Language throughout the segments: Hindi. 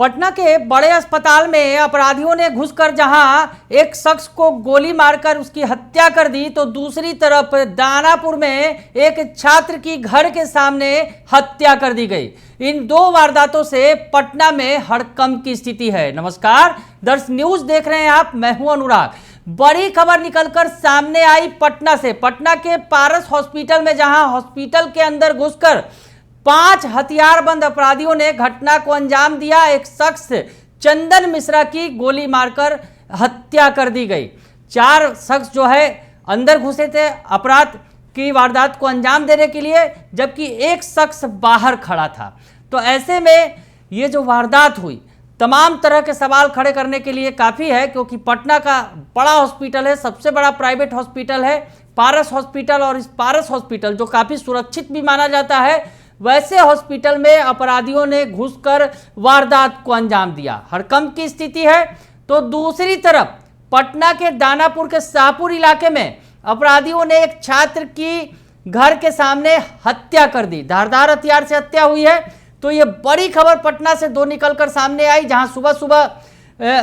पटना के बड़े अस्पताल में अपराधियों ने घुसकर जहां एक शख्स को गोली मारकर उसकी हत्या कर दी, तो दूसरी तरफ दानापुर में एक छात्र की घर के सामने हत्या कर दी गई। इन दो वारदातों से पटना में हड़कंप की स्थिति है। नमस्कार, दर्श न्यूज देख रहे हैं आप, मैं हूं अनुराग। बड़ी खबर निकलकर सामने आई पटना से। पटना के पारस हॉस्पिटल में जहां हॉस्पिटल के अंदर घुसकर 5 हथियारबंद अपराधियों ने घटना को अंजाम दिया। एक शख्स चंदन मिश्रा की गोली मारकर हत्या कर दी गई। 4 शख्स जो है अंदर घुसे थे अपराध की वारदात को अंजाम देने के लिए, जबकि एक शख्स बाहर खड़ा था। तो ऐसे में ये जो वारदात हुई तमाम तरह के सवाल खड़े करने के लिए काफ़ी है, क्योंकि पटना का बड़ा हॉस्पिटल है, सबसे बड़ा प्राइवेट हॉस्पिटल है पारस हॉस्पिटल। और इस पारस हॉस्पिटल जो काफ़ी सुरक्षित भी माना जाता है, वैसे हॉस्पिटल में अपराधियों ने घुसकर वारदात को अंजाम दिया। हड़कंप की स्थिति है। तो दूसरी तरफ पटना के दानापुर के शाहपुर इलाके में अपराधियों ने एक छात्र की घर के सामने हत्या कर दी। धारदार हथियार से हत्या हुई है। तो ये बड़ी खबर पटना से दो निकलकर सामने आई, जहां सुबह सुबह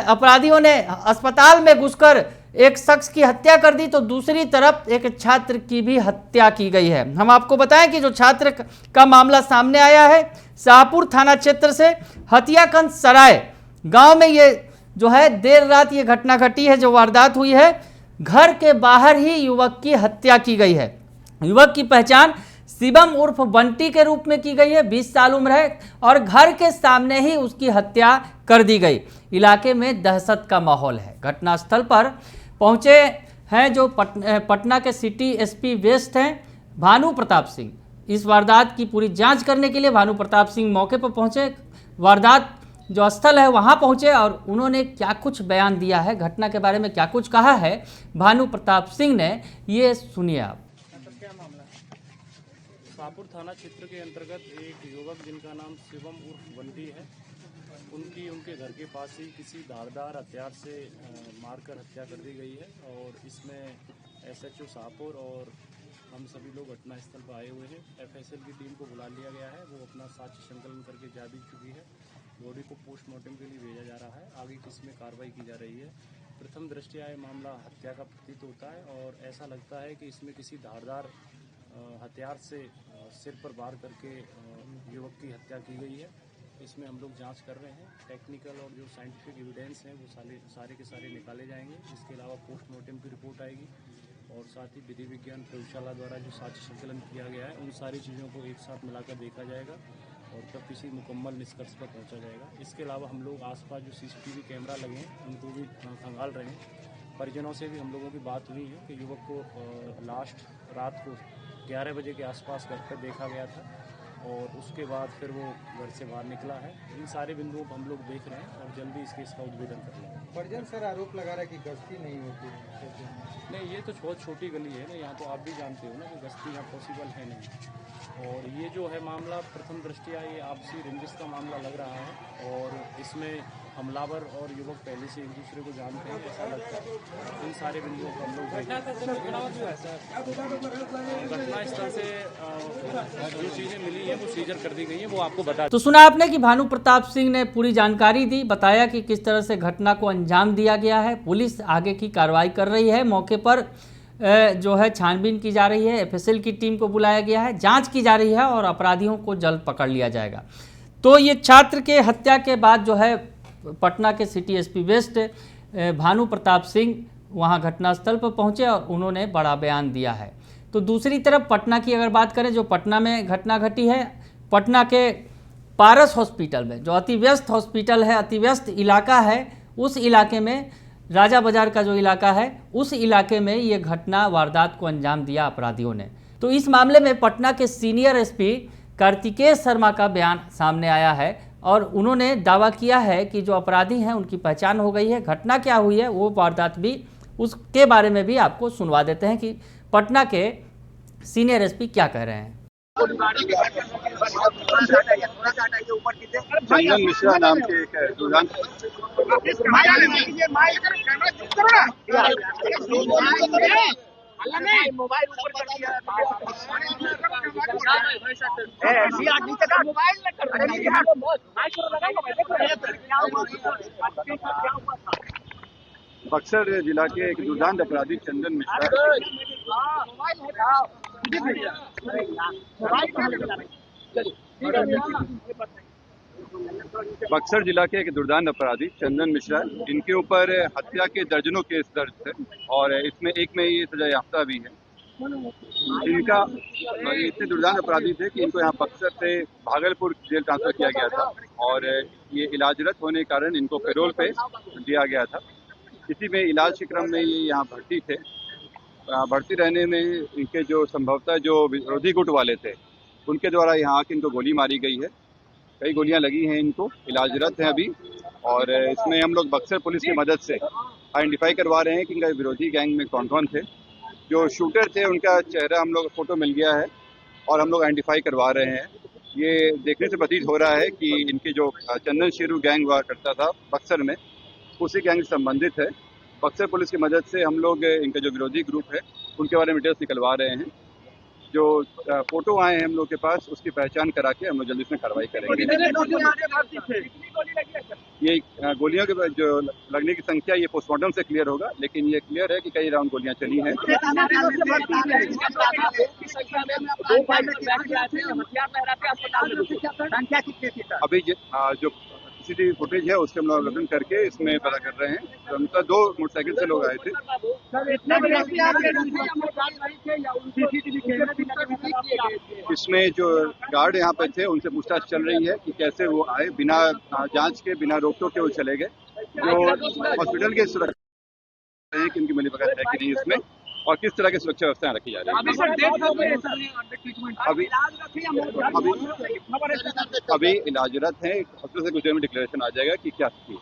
अपराधियों ने अस्पताल में घुसकर एक शख्स की हत्या कर दी, तो दूसरी तरफ एक छात्र की भी हत्या की गई है। हम आपको बताएं कि जो छात्र का मामला सामने आया है शाहपुर थाना क्षेत्र से हथियाकंद सराय गांव में ये जो है देर रात ये घटना घटी है। जो वारदात हुई है, घर के बाहर ही युवक की हत्या की गई है। युवक की पहचान शिवम उर्फ बंटी के रूप में की गई है। 20 साल उम्र है और घर के सामने ही उसकी हत्या कर दी गई। इलाके में दहशत का माहौल है। घटनास्थल पर पहुंचे हैं जो पटना के सिटी एसपी वेस्ट हैं भानु प्रताप सिंह। इस वारदात की पूरी जांच करने के लिए भानु प्रताप सिंह मौके पर पहुंचे, वारदात जो स्थल है वहां पहुंचे और उन्होंने क्या कुछ बयान दिया है, घटना के बारे में क्या कुछ कहा है भानु प्रताप सिंह ने, ये सुनिए आप। शाहपुर थाना क्षेत्र के अंतर्गत एक युवक जिनका नाम शिवम उर्फ बंटी है, उनके घर के पास ही किसी धारदार हथियार से मारकर हत्या कर दी गई है। और इसमें एसएचओ शाहपुर और हम सभी लोग घटनास्थल पर आए हुए हैं। एफएसएल की टीम को बुला लिया गया है, वो अपना साक्ष्य संकलन करके जा भी चुकी है। बॉडी को पोस्टमार्टम के लिए भेजा जा रहा है। आगे किसमें कार्रवाई की जा रही है। प्रथम दृष्टया यह मामला हत्या का प्रतीत होता है और ऐसा लगता है कि इसमें किसी धारदार हथियार से सिर पर वार करके युवक की हत्या की गई है। इसमें हम लोग जांच कर रहे हैं। टेक्निकल और जो साइंटिफिक एविडेंस हैं वो सारे के सारे निकाले जाएंगे। इसके अलावा पोस्टमार्टम की रिपोर्ट आएगी और साथ ही विधि विज्ञान प्रयोगशाला द्वारा जो साक्ष्य संकलन किया गया है उन सारी चीज़ों को एक साथ मिलाकर देखा जाएगा और तब किसी मुकम्मल निष्कर्ष पर पहुंचा जाएगा। इसके अलावा हम लोग आसपास जो सीसीटीवी कैमरा लगे हैं उनको भी खंगाल रहे हैं। परिजनों से भी हम लोगों की बात हुई है कि युवक को लास्ट रात को 11 बजे के आसपास घर पर देखा गया था और उसके बाद फिर वो घर से बाहर निकला है। इन सारे बिंदुओं को हम लोग देख रहे हैं और जल्दी इस केस का उद्भेदन कर लेंगे। परिजन सर आरोप लगा रहा है कि गश्ती नहीं होती है। नहीं, ये तो बहुत छोटी गली है ना, यहाँ तो आप भी जानते हो ना कि गश्ती यहाँ पॉसिबल है नहीं। और ये जो है मामला प्रथम दृष्टया ये आपसी रंजिश का मामला लग रहा है और इसमें हमलावर और युवक पहले से एक दूसरे को जानते हैं, ऐसा लगता है। इन सारे बिंदुओं को हम लोग घटनास्थल से जो चीज़ें मिली है वो सीजर कर दी गई है, वो आपको बता। तो सुना आपने कि भानु प्रताप सिंह ने पूरी जानकारी दी, बताया कि किस तरह से घटना को अंजाम दिया गया है। पुलिस आगे की कार्रवाई कर रही है। मौके पर जो है छानबीन की जा रही है। एफएसएल की टीम को बुलाया गया है, जांच की जा रही है और अपराधियों को जल्द पकड़ लिया जाएगा। तो ये छात्र के हत्या के बाद जो है पटना के city SP west Bhanu Pratap Singh वहां घटनास्थल पर पहुंचे और उन्होंने बड़ा बयान दिया है। तो दूसरी तरफ पटना की अगर बात करें, जो पटना में घटना घटी है, पटना के पारस हॉस्पिटल में, जो अति व्यस्त हॉस्पिटल है, अति व्यस्त इलाका है, उस इलाके में राजा बाजार का जो इलाका है, उस इलाके में ये घटना वारदात को अंजाम दिया अपराधियों ने। तो इस मामले में पटना के सीनियर एसपी कार्तिकेय शर्मा का बयान सामने आया है और उन्होंने दावा किया है कि जो अपराधी हैं उनकी पहचान हो गई है। घटना क्या हुई है वो वारदात भी, उसके बारे में भी आपको सुनवा देते हैं कि पटना के सीनियर एसपी क्या कह रहे हैं। चंदन मिश्रा नाम के एक दुल्हन मोबाइल ऊपर कर दिया। मोबाइल बक्सर जिला के एक दुर्दांत अपराधी चंदन मिश्रा बक्सर जिला के एक दुर्दांत अपराधी चंदन मिश्रा, इनके ऊपर हत्या के दर्जनों केस दर्ज थे और इसमें एक में ये सजा याफ्ता भी है। इनका इतने दुर्दांत अपराधी थे कि इनको यहाँ बक्सर से भागलपुर जेल ट्रांसफर किया गया था और ये इलाजरत होने के कारण इनको पैरोल पे दिया गया था। इसी में इलाज के क्रम में ये यहाँ भर्ती थे। भर्ती रहने में इनके जो संभवतः जो विरोधी गुट वाले थे उनके द्वारा यहाँ आके इनको गोली मारी गई है। कई गोलियां लगी हैं, इनको इलाजरत हैं अभी। और इसमें हम लोग बक्सर पुलिस की मदद से आइडेंटिफाई करवा रहे हैं कि इनका विरोधी गैंग में कौन कौन थे। जो शूटर थे उनका चेहरा हम लोग फोटो मिल गया है और हम लोग आइडेंटिफाई करवा रहे हैं। ये देखने से प्रतीत हो रहा है कि इनके जो चंदन शेरू गैंग हुआ करता था बक्सर में, उसी गैंग से संबंधित है। बक्सर पुलिस की मदद से हम लोग इनका जो विरोधी ग्रुप है उनके बारे में डिटेल्स निकलवा रहे हैं। जो फोटो आए हैं हम लोग के पास, उसकी पहचान करा के हम लोग जल्दी इसमें कार्रवाई करेंगे। ये गोलियों के जो लगने की संख्या ये पोस्टमार्टम से क्लियर होगा, लेकिन ये क्लियर है कि कई राउंड गोलियां चली हैं। अभी जो सीसीटीवी फुटेज है उससे हम लोग अवलोकन करके इसमें पता कर रहे हैं। तो उनका 2 मोटरसाइकिल से लोग आए थे। इसमें जो गार्ड यहाँ पे थे उनसे पूछताछ चल रही है कि कैसे वो आए, बिना जांच के, बिना रोक टोक के वो चले गए। जो हॉस्पिटल के सुरक्षा है कि उनकी मिलीभगत है कि नहीं इसमें, और किस तरह की सुरक्षा व्यवस्थाएं रखी जा रही है। अभी इलाजरत है। हॉस्पिटल से कुछ देर में डिक्लेरेशन आ जाएगा कि क्या स्थिति है।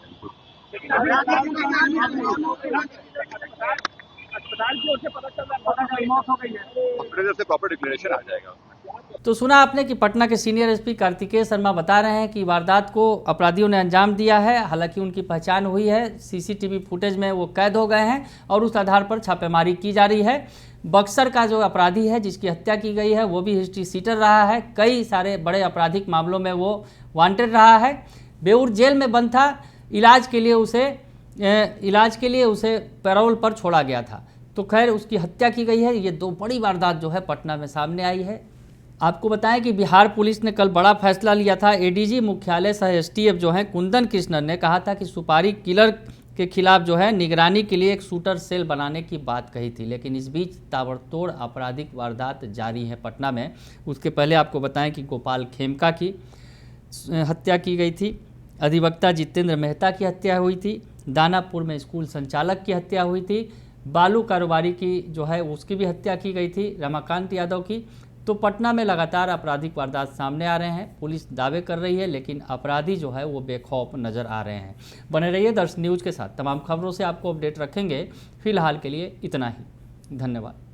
हॉस्पिटल से प्रॉपर डिक्लेरेशन आ जाएगा। तो सुना आपने कि पटना के सीनियर एसपी कार्तिकेय शर्मा बता रहे हैं कि वारदात को अपराधियों ने अंजाम दिया है। हालांकि उनकी पहचान हुई है, सीसीटीवी फुटेज में वो कैद हो गए हैं और उस आधार पर छापेमारी की जा रही है। बक्सर का जो अपराधी है जिसकी हत्या की गई है वो भी हिस्ट्री सीटर रहा है। कई सारे बड़े आपराधिक मामलों में वो वांटेड रहा है। बेऊर जेल में बंद था। इलाज के लिए उसे पैरोल पर छोड़ा गया था। तो खैर उसकी हत्या की गई है। ये 2 बड़ी वारदात जो है पटना में सामने आई है। आपको बताएं कि बिहार पुलिस ने कल बड़ा फैसला लिया था। एडीजी मुख्यालय सह एसटीएफ जो है कुंदन कृष्णन ने कहा था कि सुपारी किलर के खिलाफ जो है निगरानी के लिए एक शूटर सेल बनाने की बात कही थी। लेकिन इस बीच ताबड़तोड़ आपराधिक वारदात जारी है पटना में। उसके पहले आपको बताएं कि गोपाल खेमका की हत्या की गई थी, अधिवक्ता जितेंद्र मेहता की हत्या हुई थी, दानापुर में स्कूल संचालक की हत्या हुई थी, बालू कारोबारी की जो है उसकी भी हत्या की गई थी, रमाकांत यादव की। तो पटना में लगातार आपराधिक वारदात सामने आ रहे हैं। पुलिस दावे कर रही है लेकिन अपराधी जो है वो बेखौफ नज़र आ रहे हैं। बने रहिए दर्श न्यूज़ के साथ। तमाम खबरों से आपको अपडेट रखेंगे। फिलहाल के लिए इतना ही। धन्यवाद।